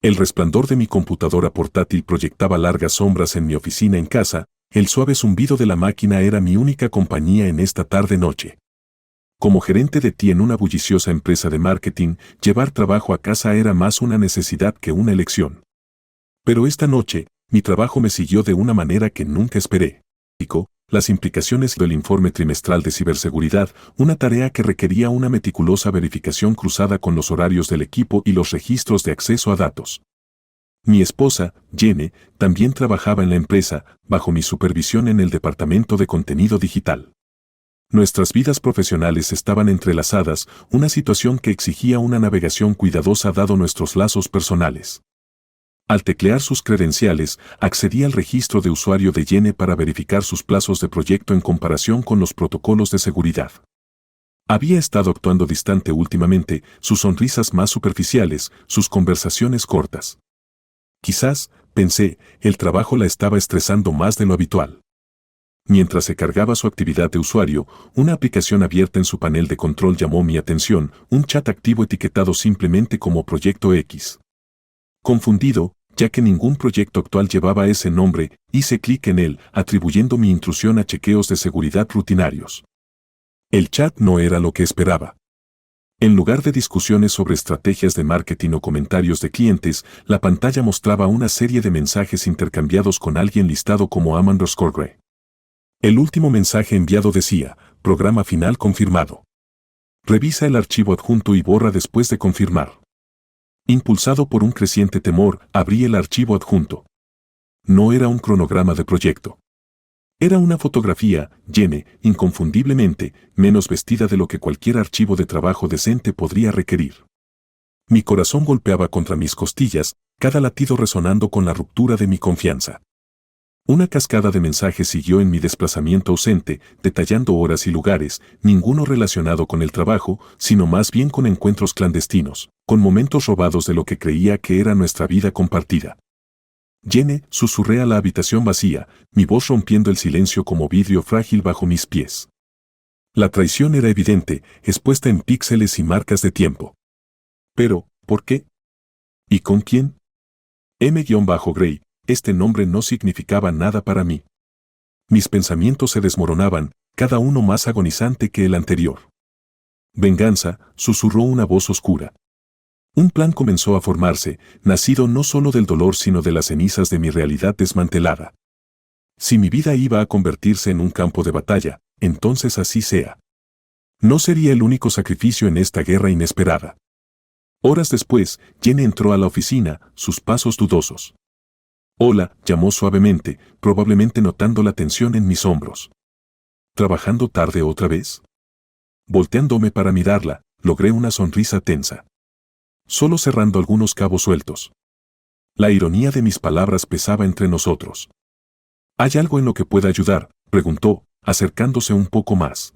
El resplandor de mi computadora portátil proyectaba largas sombras en mi oficina en casa, el suave zumbido de la máquina era mi única compañía en esta tarde-noche. Como gerente de TI en una bulliciosa empresa de marketing, llevar trabajo a casa era más una necesidad que una elección. Pero esta noche, mi trabajo me siguió de una manera que nunca esperé. Las implicaciones del informe trimestral de ciberseguridad, una tarea que requería una meticulosa verificación cruzada con los horarios del equipo y los registros de acceso a datos. Mi esposa, Jenny, también trabajaba en la empresa, bajo mi supervisión en el departamento de contenido digital. Nuestras vidas profesionales estaban entrelazadas, una situación que exigía una navegación cuidadosa dado nuestros lazos personales. Al teclear sus credenciales, accedí al registro de usuario de Jenny para verificar sus plazos de proyecto en comparación con los protocolos de seguridad. Había estado actuando distante últimamente, sus sonrisas más superficiales, sus conversaciones cortas. Quizás, pensé, el trabajo la estaba estresando más de lo habitual. Mientras se cargaba su actividad de usuario, una aplicación abierta en su panel de control llamó mi atención, un chat activo etiquetado simplemente como Proyecto X. Confundido, ya que ningún proyecto actual llevaba ese nombre, hice clic en él, atribuyendo mi intrusión a chequeos de seguridad rutinarios. El chat no era lo que esperaba. En lugar de discusiones sobre estrategias de marketing o comentarios de clientes, la pantalla mostraba una serie de mensajes intercambiados con alguien listado como Am_Gray. El último mensaje enviado decía, programa final confirmado. Revisa el archivo adjunto y borra después de confirmar. Impulsado por un creciente temor, abrí el archivo adjunto. No era un cronograma de proyecto. Era una fotografía, Jenny, inconfundiblemente, menos vestida de lo que cualquier archivo de trabajo decente podría requerir. Mi corazón golpeaba contra mis costillas, cada latido resonando con la ruptura de mi confianza. Una cascada de mensajes siguió en mi desplazamiento ausente, detallando horas y lugares, ninguno relacionado con el trabajo, sino más bien con encuentros clandestinos, con momentos robados de lo que creía que era nuestra vida compartida. Jenny, susurré a la habitación vacía, mi voz rompiendo el silencio como vidrio frágil bajo mis pies. La traición era evidente, expuesta en píxeles y marcas de tiempo. Pero, ¿por qué? ¿Y con quién? M_Gray. Este nombre no significaba nada para mí. Mis pensamientos se desmoronaban, cada uno más agonizante que el anterior. Venganza, susurró una voz oscura. Un plan comenzó a formarse, nacido no solo del dolor sino de las cenizas de mi realidad desmantelada. Si mi vida iba a convertirse en un campo de batalla, entonces así sea. No sería el único sacrificio en esta guerra inesperada. Horas después, Jenny entró a la oficina, sus pasos dudosos. Hola, llamó suavemente, probablemente notando la tensión en mis hombros. ¿Trabajando tarde otra vez? Volteándome para mirarla, logré una sonrisa tensa. Solo cerrando algunos cabos sueltos. La ironía de mis palabras pesaba entre nosotros. ¿Hay algo en lo que pueda ayudar?, preguntó, acercándose un poco más.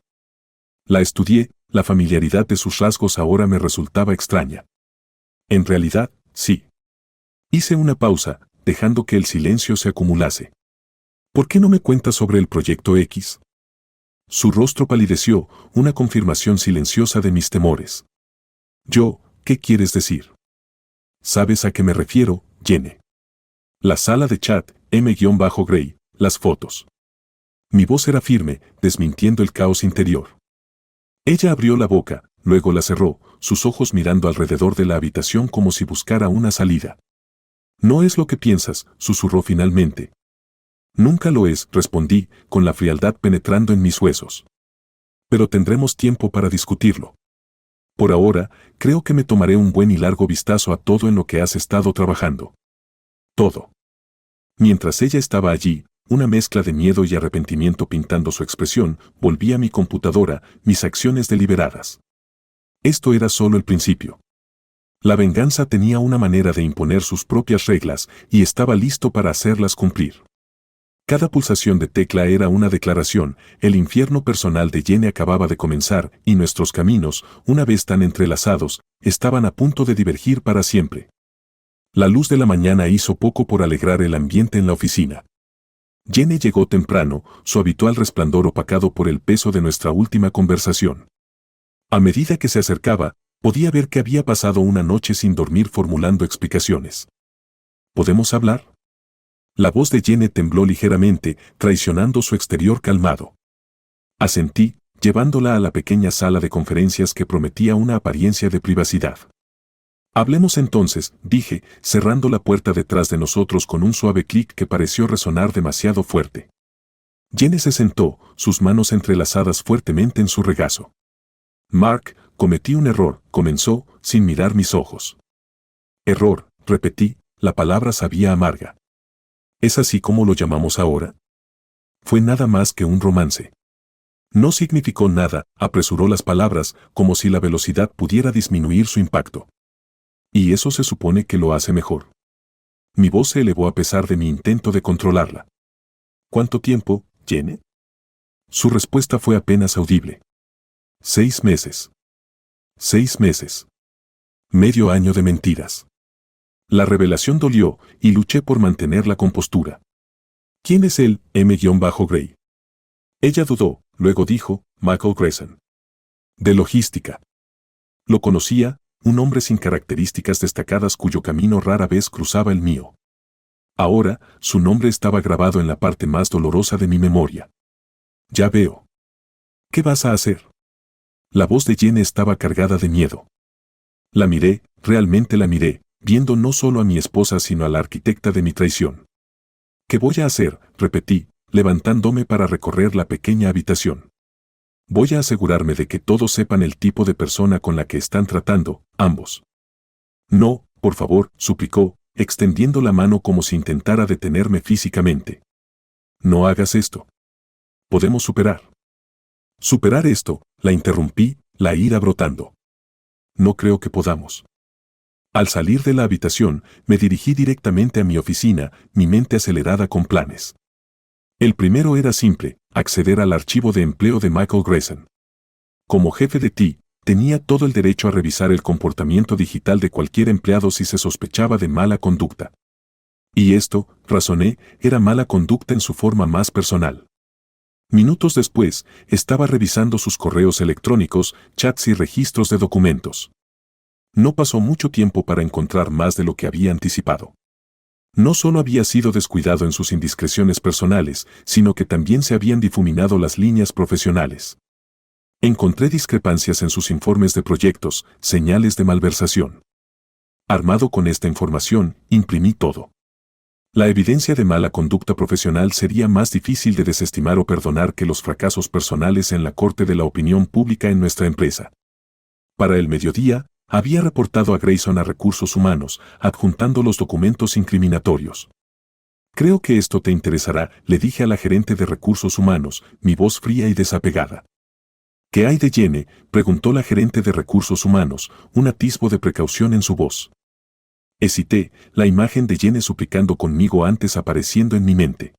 La estudié, la familiaridad de sus rasgos ahora me resultaba extraña. En realidad, sí. Hice una pausa, dejando que el silencio se acumulase. ¿Por qué no me cuentas sobre el Proyecto X? Su rostro palideció, una confirmación silenciosa de mis temores. ¿Qué quieres decir? ¿Sabes a qué me refiero, Jenny? La sala de chat, M_Gray, las fotos. Mi voz era firme, desmintiendo el caos interior. Ella abrió la boca, luego la cerró, sus ojos mirando alrededor de la habitación como si buscara una salida. No es lo que piensas, susurró finalmente. Nunca lo es, respondí, con la frialdad penetrando en mis huesos. Pero tendremos tiempo para discutirlo. Por ahora, creo que me tomaré un buen y largo vistazo a todo en lo que has estado trabajando. Todo. Mientras ella estaba allí, una mezcla de miedo y arrepentimiento pintando su expresión, volví a mi computadora, mis acciones deliberadas. Esto era solo el principio. La venganza tenía una manera de imponer sus propias reglas y estaba listo para hacerlas cumplir. Cada pulsación de tecla era una declaración, el infierno personal de Jenny acababa de comenzar y nuestros caminos, una vez tan entrelazados, estaban a punto de divergir para siempre. La luz de la mañana hizo poco por alegrar el ambiente en la oficina. Jenny llegó temprano, su habitual resplandor opacado por el peso de nuestra última conversación. A medida que se acercaba, podía ver que había pasado una noche sin dormir formulando explicaciones. ¿podemos hablar? La voz de Jenny tembló ligeramente, traicionando su exterior calmado. Asentí, llevándola a la pequeña sala de conferencias que prometía una apariencia de privacidad. Hablemos entonces, dije, cerrando la puerta detrás de nosotros con un suave clic que pareció resonar demasiado fuerte. Jenny se sentó, sus manos entrelazadas fuertemente en su regazo. Mark, cometí un error, comenzó, sin mirar mis ojos. Error, repetí, la palabra sabía amarga. ¿Es así como lo llamamos ahora? Fue nada más que un romance. No significó nada, apresuró las palabras, como si la velocidad pudiera disminuir su impacto. Y eso se supone que lo hace mejor. Mi voz se elevó a pesar de mi intento de controlarla. ¿Cuánto tiempo, Jenny? Su respuesta fue apenas audible. 6 meses. 6 meses. Medio año de mentiras. La revelación dolió, y luché por mantener la compostura. ¿Quién es él, M-Gray? Ella dudó, luego dijo, Michael Grayson. De logística. Lo conocía, un hombre sin características destacadas cuyo camino rara vez cruzaba el mío. Ahora, su nombre estaba grabado en la parte más dolorosa de mi memoria. Ya veo. ¿Qué vas a hacer? La voz de Jenny estaba cargada de miedo. La miré, realmente la miré, viendo no solo a mi esposa sino a la arquitecta de mi traición. ¿Qué voy a hacer?, repetí, levantándome para recorrer la pequeña habitación. Voy a asegurarme de que todos sepan el tipo de persona con la que están tratando, ambos. No, por favor, suplicó, extendiendo la mano como si intentara detenerme físicamente. No hagas esto. Podemos superar. Superar esto, la interrumpí, la ira brotando. No creo que podamos. Al salir de la habitación, me dirigí directamente a mi oficina, mi mente acelerada con planes. El primero era simple, acceder al archivo de empleo de Michael Grayson. Como jefe de TI, tenía todo el derecho a revisar el comportamiento digital de cualquier empleado si se sospechaba de mala conducta. Y esto, razoné, era mala conducta en su forma más personal. Minutos después, estaba revisando sus correos electrónicos, chats y registros de documentos. No pasó mucho tiempo para encontrar más de lo que había anticipado. No solo había sido descuidado en sus indiscreciones personales, sino que también se habían difuminado las líneas profesionales. Encontré discrepancias en sus informes de proyectos, señales de malversación. Armado con esta información, imprimí todo. La evidencia de mala conducta profesional sería más difícil de desestimar o perdonar que los fracasos personales en la corte de la opinión pública en nuestra empresa. Para el mediodía, había reportado a Grayson a Recursos Humanos, adjuntando los documentos incriminatorios. Creo que esto te interesará, le dije a la gerente de Recursos Humanos, mi voz fría y desapegada. ¿Qué hay de Jenny?, preguntó la gerente de Recursos Humanos, un atisbo de precaución en su voz. Hesité, la imagen de Jenny suplicando conmigo antes apareciendo en mi mente.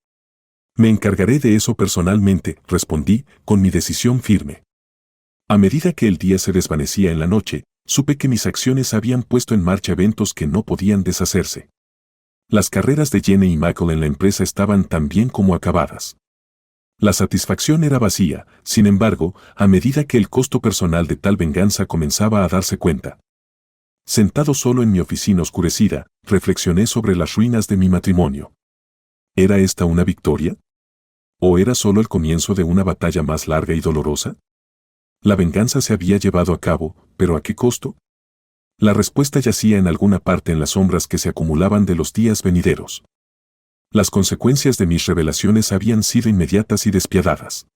Me encargaré de eso personalmente, respondí, con mi decisión firme. A medida que el día se desvanecía en la noche, supe que mis acciones habían puesto en marcha eventos que no podían deshacerse. Las carreras de Jenny y Michael en la empresa estaban tan bien como acabadas. La satisfacción era vacía, sin embargo, a medida que el costo personal de tal venganza comenzaba a darse cuenta. Sentado solo en mi oficina oscurecida, reflexioné sobre las ruinas de mi matrimonio. ¿Era esta una victoria? ¿O era solo el comienzo de una batalla más larga y dolorosa? La venganza se había llevado a cabo, ¿pero a qué costo? La respuesta yacía en alguna parte en las sombras que se acumulaban de los días venideros. Las consecuencias de mis revelaciones habían sido inmediatas y despiadadas.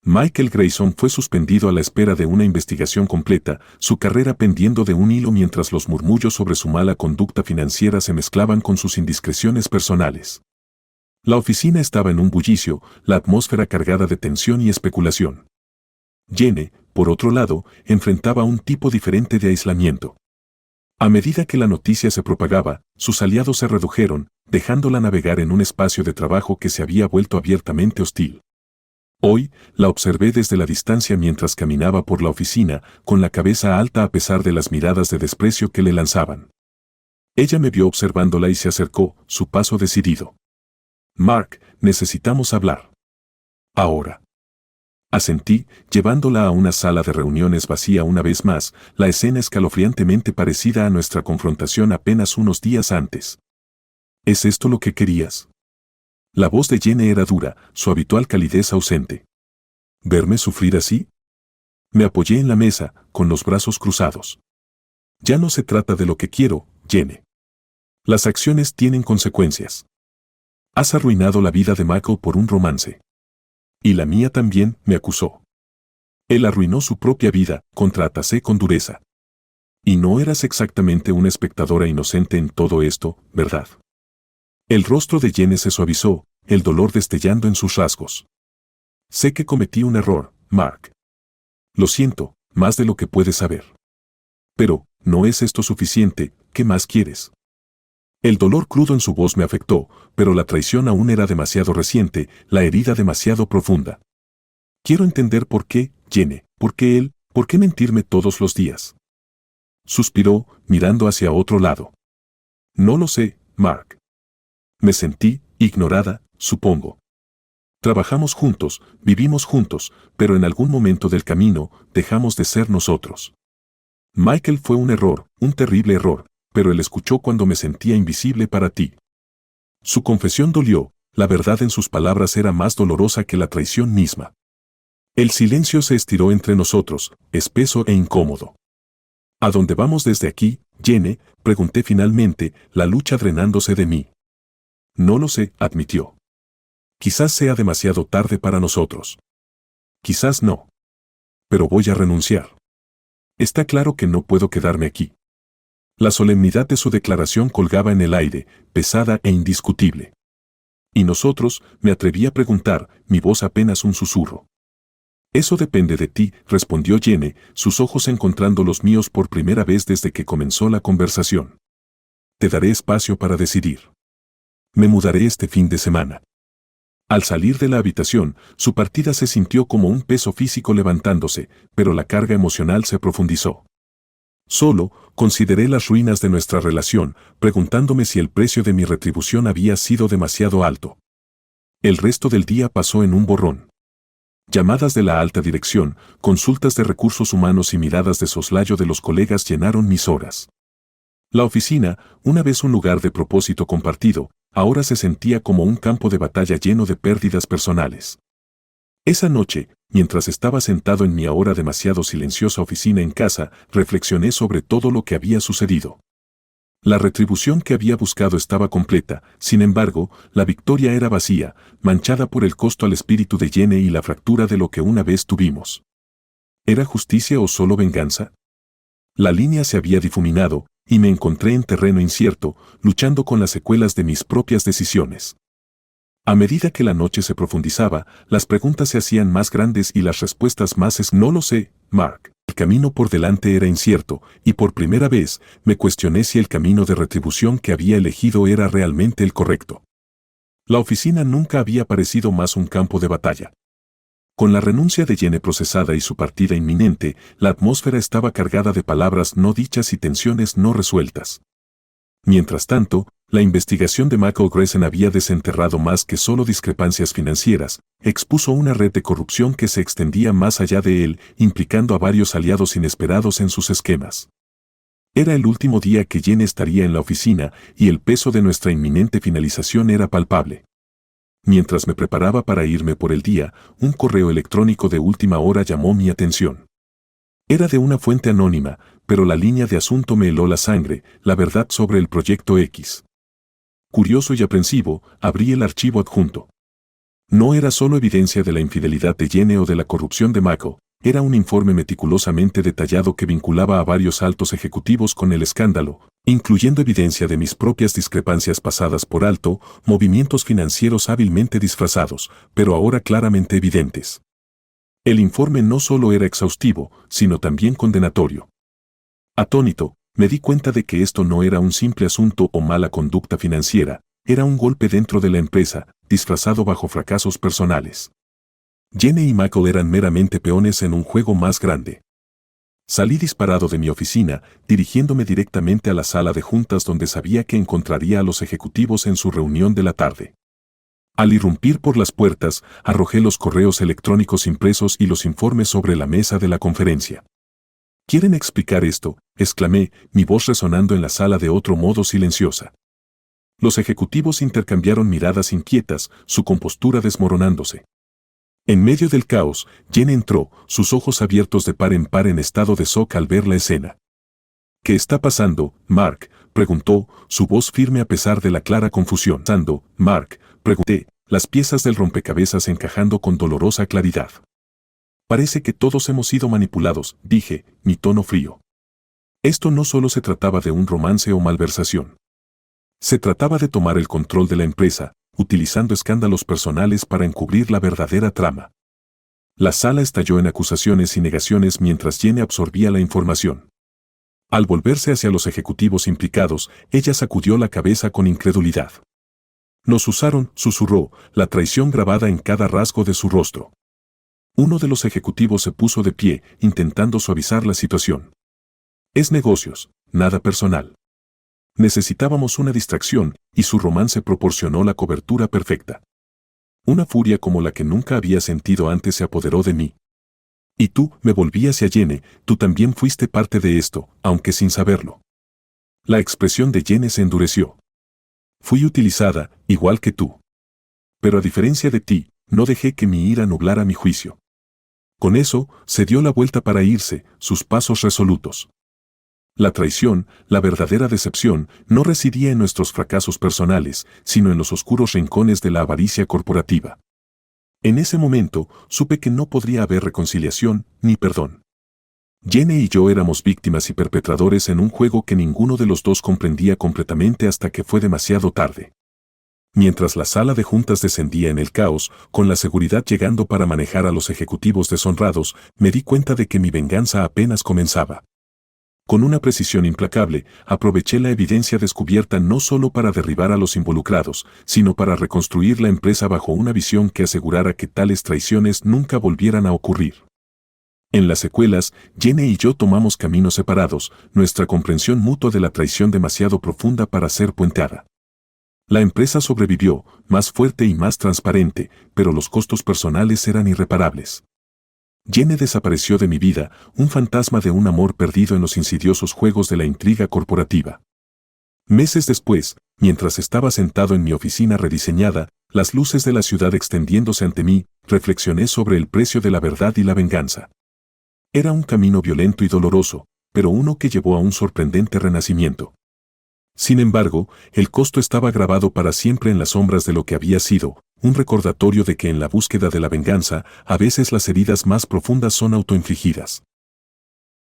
Michael Grayson fue suspendido a la espera de una investigación completa, su carrera pendiendo de un hilo mientras los murmullos sobre su mala conducta financiera se mezclaban con sus indiscreciones personales. La oficina estaba en un bullicio, la atmósfera cargada de tensión y especulación. Jenny, por otro lado, enfrentaba un tipo diferente de aislamiento. A medida que la noticia se propagaba, sus aliados se redujeron, dejándola navegar en un espacio de trabajo que se había vuelto abiertamente hostil. Hoy, la observé desde la distancia mientras caminaba por la oficina, con la cabeza alta a pesar de las miradas de desprecio que le lanzaban. Ella me vio observándola y se acercó, su paso decidido. Mark, necesitamos hablar. Ahora. Asentí, llevándola a una sala de reuniones vacía una vez más, la escena escalofriantemente parecida a nuestra confrontación apenas unos días antes. ¿Es esto lo que querías? La voz de Jenny era dura, su habitual calidez ausente. ¿Verme sufrir así? Me apoyé en la mesa, con los brazos cruzados. Ya no se trata de lo que quiero, Jenny. Las acciones tienen consecuencias. Has arruinado la vida de Michael por un romance. Y la mía también, me acusó. Él arruinó su propia vida, contraatacé con dureza. Y no eras exactamente una espectadora inocente en todo esto, ¿verdad? El rostro de Jenny se suavizó, el dolor destellando en sus rasgos. Sé que cometí un error, Mark. Lo siento, más de lo que puedes saber. Pero, ¿no es esto suficiente? ¿Qué más quieres? El dolor crudo en su voz me afectó, pero la traición aún era demasiado reciente, la herida demasiado profunda. Quiero entender por qué, Jenny, por qué él, por qué mentirme todos los días. Suspiró, mirando hacia otro lado. No lo sé, Mark. Me sentí ignorada, supongo. Trabajamos juntos, vivimos juntos, pero en algún momento del camino dejamos de ser nosotros. Michael fue un error, un terrible error, pero él escuchó cuando me sentía invisible para ti. Su confesión dolió, la verdad en sus palabras era más dolorosa que la traición misma. El silencio se estiró entre nosotros, espeso e incómodo. ¿A dónde vamos desde aquí, Jenny?, pregunté finalmente, la lucha drenándose de mí. No lo sé, admitió. Quizás sea demasiado tarde para nosotros. Quizás no. Pero voy a renunciar. Está claro que no puedo quedarme aquí. La solemnidad de su declaración colgaba en el aire, pesada e indiscutible. ¿Y nosotros?, me atreví a preguntar, mi voz apenas un susurro. Eso depende de ti, respondió Jenny, sus ojos encontrando los míos por primera vez desde que comenzó la conversación. Te daré espacio para decidir. Me mudaré este fin de semana. Al salir de la habitación, su partida se sintió como un peso físico levantándose, pero la carga emocional se profundizó. Solo, consideré las ruinas de nuestra relación, preguntándome si el precio de mi retribución había sido demasiado alto. El resto del día pasó en un borrón. Llamadas de la alta dirección, consultas de recursos humanos y miradas de soslayo de los colegas llenaron mis horas. La oficina, una vez un lugar de propósito compartido, ahora se sentía como un campo de batalla lleno de pérdidas personales. Esa noche, mientras estaba sentado en mi ahora demasiado silenciosa oficina en casa, reflexioné sobre todo lo que había sucedido. La retribución que había buscado estaba completa, sin embargo, la victoria era vacía, manchada por el costo al espíritu de Jenny y la fractura de lo que una vez tuvimos. ¿Era justicia o solo venganza? La línea se había difuminado, y me encontré en terreno incierto, luchando con las secuelas de mis propias decisiones. A medida que la noche se profundizaba, las preguntas se hacían más grandes y las respuestas más no lo sé, Mark. El camino por delante era incierto, y por primera vez me cuestioné si el camino de retribución que había elegido era realmente el correcto. La oficina nunca había parecido más un campo de batalla. Con la renuncia de Jenny procesada y su partida inminente, la atmósfera estaba cargada de palabras no dichas y tensiones no resueltas. Mientras tanto, la investigación de Michael Grayson había desenterrado más que solo discrepancias financieras, expuso una red de corrupción que se extendía más allá de él, implicando a varios aliados inesperados en sus esquemas. Era el último día que Jenny estaría en la oficina y el peso de nuestra inminente finalización era palpable. Mientras me preparaba para irme por el día, un correo electrónico de última hora llamó mi atención. Era de una fuente anónima, pero la línea de asunto me heló la sangre, la verdad sobre el proyecto X. Curioso y aprensivo, abrí el archivo adjunto. No era solo evidencia de la infidelidad de Jenny o de la corrupción de Michael, era un informe meticulosamente detallado que vinculaba a varios altos ejecutivos con el escándalo, incluyendo evidencia de mis propias discrepancias pasadas por alto, movimientos financieros hábilmente disfrazados, pero ahora claramente evidentes. El informe no solo era exhaustivo, sino también condenatorio. Atónito, me di cuenta de que esto no era un simple asunto o mala conducta financiera, era un golpe dentro de la empresa, disfrazado bajo fracasos personales. Jenny y Michael eran meramente peones en un juego más grande. Salí disparado de mi oficina, dirigiéndome directamente a la sala de juntas donde sabía que encontraría a los ejecutivos en su reunión de la tarde. Al irrumpir por las puertas, arrojé los correos electrónicos impresos y los informes sobre la mesa de la conferencia. ¿Quieren explicar esto?, exclamé, mi voz resonando en la sala de otro modo silenciosa. Los ejecutivos intercambiaron miradas inquietas, su compostura desmoronándose. En medio del caos, Jen entró, sus ojos abiertos de par en estado de shock al ver la escena. ¿Qué está pasando, Mark?, preguntó, su voz firme a pesar de la clara confusión. Mark, pregunté, las piezas del rompecabezas encajando con dolorosa claridad. Parece que todos hemos sido manipulados, dije, mi tono frío. Esto no solo se trataba de un romance o malversación. Se trataba de tomar el control de la empresa, utilizando escándalos personales para encubrir la verdadera trama. La sala estalló en acusaciones y negaciones mientras Jenny absorbía la información. Al volverse hacia los ejecutivos implicados, ella sacudió la cabeza con incredulidad. Nos usaron, susurró, la traición grabada en cada rasgo de su rostro. Uno de los ejecutivos se puso de pie, intentando suavizar la situación. Es negocios, nada personal. Necesitábamos una distracción, y su romance proporcionó la cobertura perfecta. Una furia como la que nunca había sentido antes se apoderó de mí. Y tú, me volví hacia Jenny, tú también fuiste parte de esto, aunque sin saberlo. La expresión de Jenny se endureció. Fui utilizada, igual que tú. Pero a diferencia de ti, no dejé que mi ira nublara mi juicio. Con eso, se dio la vuelta para irse, sus pasos resolutos. La traición, la verdadera decepción, no residía en nuestros fracasos personales, sino en los oscuros rincones de la avaricia corporativa. En ese momento, supe que no podría haber reconciliación ni perdón. Jenny y yo éramos víctimas y perpetradores en un juego que ninguno de los dos comprendía completamente hasta que fue demasiado tarde. Mientras la sala de juntas descendía en el caos, con la seguridad llegando para manejar a los ejecutivos deshonrados, me di cuenta de que mi venganza apenas comenzaba. Con una precisión implacable, aproveché la evidencia descubierta no solo para derribar a los involucrados, sino para reconstruir la empresa bajo una visión que asegurara que tales traiciones nunca volvieran a ocurrir. En las secuelas, Jenny y yo tomamos caminos separados, nuestra comprensión mutua de la traición demasiado profunda para ser puenteada. La empresa sobrevivió, más fuerte y más transparente, pero los costos personales eran irreparables. Jenny desapareció de mi vida, un fantasma de un amor perdido en los insidiosos juegos de la intriga corporativa. Meses después, mientras estaba sentado en mi oficina rediseñada, las luces de la ciudad extendiéndose ante mí, reflexioné sobre el precio de la verdad y la venganza. Era un camino violento y doloroso, pero uno que llevó a un sorprendente renacimiento. Sin embargo, el costo estaba grabado para siempre en las sombras de lo que había sido, un recordatorio de que en la búsqueda de la venganza, a veces las heridas más profundas son autoinfligidas.